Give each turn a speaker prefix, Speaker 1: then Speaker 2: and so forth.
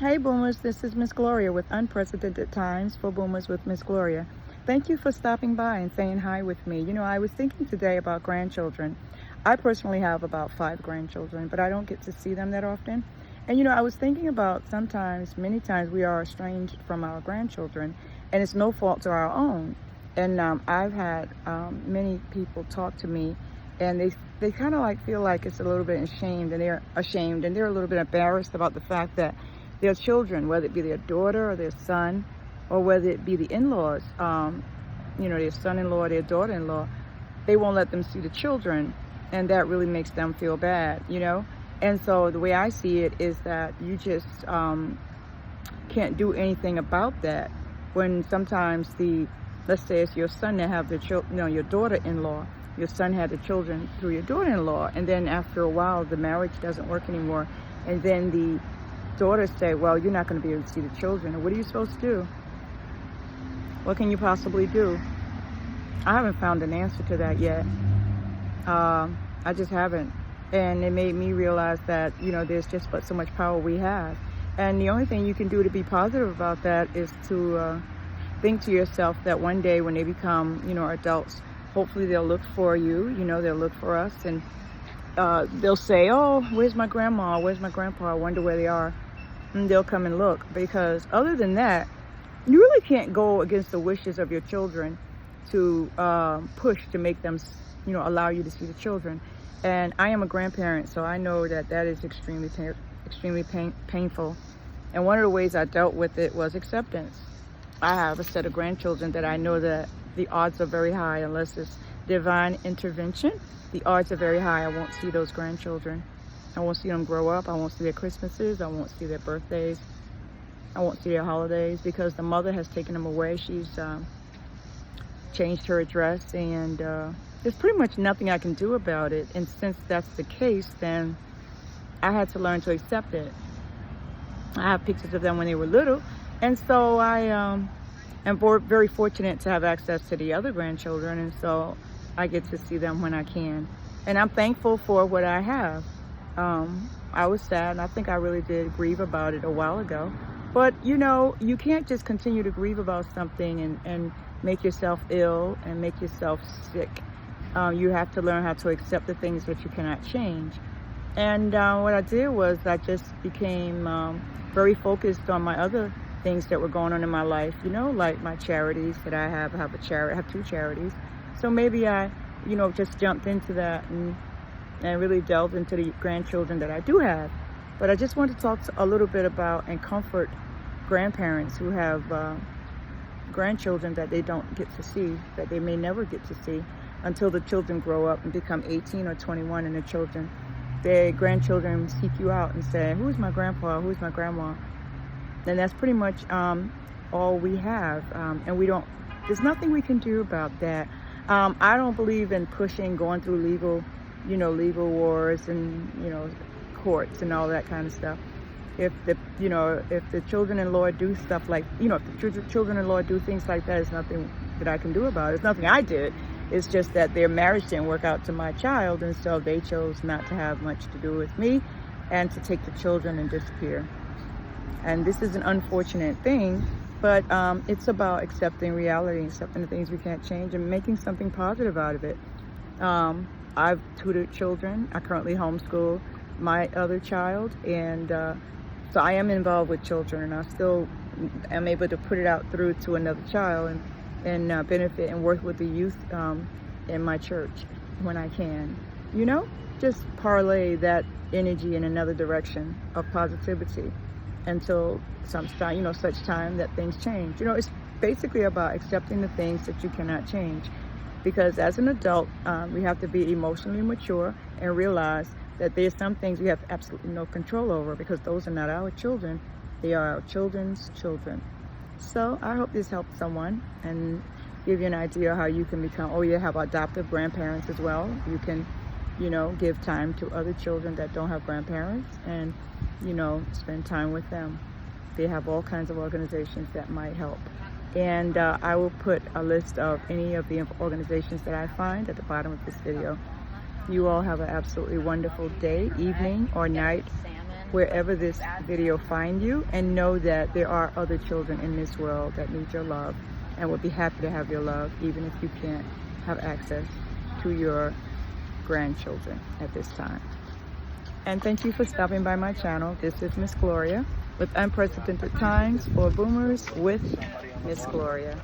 Speaker 1: Hey Boomers, this is Miss Gloria with Unprecedented Times for Boomers with Miss Gloria. Thank you for stopping by and saying hi with me. You know, I was thinking today about grandchildren. I personally have about 5 grandchildren, but I don't get to see them that often. And you know, I was thinking about many times we are estranged from our grandchildren, and it's no fault to our own. And I've had many people talk to me, and they kind of like feel like it's a little bit ashamed, and they're a little bit embarrassed about the fact that their children, whether it be their daughter or their son, or whether it be the in-laws, their son-in-law, their daughter-in-law, they won't let them see the children, and that really makes them feel bad, you know? And so the way I see it is that you just can't do anything about that when sometimes let's say it's your son that have the children, your daughter-in-law, your son had the children through your daughter-in-law, and then after a while the marriage doesn't work anymore, and then the daughters say, well, you're not going to be able to see the children. And what are you supposed to do? What can you possibly do? I haven't found an answer to that yet. I just haven't. And it made me realize that, there's just but so much power we have. And the only thing you can do to be positive about that is to think to yourself that one day when they become, adults, hopefully they'll look for you, they'll look for us, and they'll say, oh, where's my grandma? Where's my grandpa? I wonder where they are. And they'll come and look, because other than that, you really can't go against the wishes of your children to push to make them, allow you to see the children. And I am a grandparent, so I know that is extremely painful. And one of the ways I dealt with it was acceptance. I have a set of grandchildren that I know that the odds are very high, unless it's divine intervention. The odds are very high I won't see those grandchildren. I won't see them grow up. I won't see their Christmases. I won't see their birthdays. I won't see their holidays, because the mother has taken them away. She's changed her address, and there's pretty much nothing I can do about it. And since that's the case, then I had to learn to accept it. I have pictures of them when they were little, and so I am very fortunate to have access to the other grandchildren, and so I get to see them when I can. And I'm thankful for what I have. I was sad, and I think I really did grieve about it a while ago. But, you can't just continue to grieve about something and make yourself ill and make yourself sick. You have to learn how to accept the things that you cannot change. And what I did was I just became very focused on my other things that were going on in my life, like my charities that I have. I have 2 charities. So maybe I, just jumped into that and really delved into the grandchildren that I do have. But I just want to talk a little bit about and comfort grandparents who have grandchildren that they don't get to see, that they may never get to see until the children grow up and become 18 or 21, and their grandchildren seek you out and say, who's my grandpa, who's my grandma? And that's pretty much all we have. And there's nothing we can do about that. I don't believe in going through legal wars and, courts and all that kind of stuff. If the children-in-law do stuff like, if the children-in-law do things like that, there's nothing that I can do about it. It's nothing I did. It's just that their marriage didn't work out to my child, and so they chose not to have much to do with me and to take the children and disappear. And this is an unfortunate thing, but it's about accepting reality, accepting the things we can't change, and making something positive out of it. I've tutored children. I currently homeschool my other child, and so I am involved with children, and I still am able to put it out through to another child and benefit and work with the youth in my church when I can. Just parlay that energy in another direction of positivity until such time that things change. It's basically about accepting the things that you cannot change, because as an adult, we have to be emotionally mature and realize that there's some things we have absolutely no control over, because those are not our children. They are our children's children. So I hope this helps someone and give you an idea how you can have adoptive grandparents as well. You can, give time to other children that don't have grandparents and, spend time with them. They have all kinds of organizations that might help. And I will put a list of any of the organizations that I find at the bottom of this video. You all have an absolutely wonderful day, evening, or night, wherever this video find you, and know that there are other children in this world that need your love and would be happy to have your love, even if you can't have access to your grandchildren at this time. And thank you for stopping by my channel. This is Miss Gloria with Unprecedented Times for Boomers with Miss Gloria.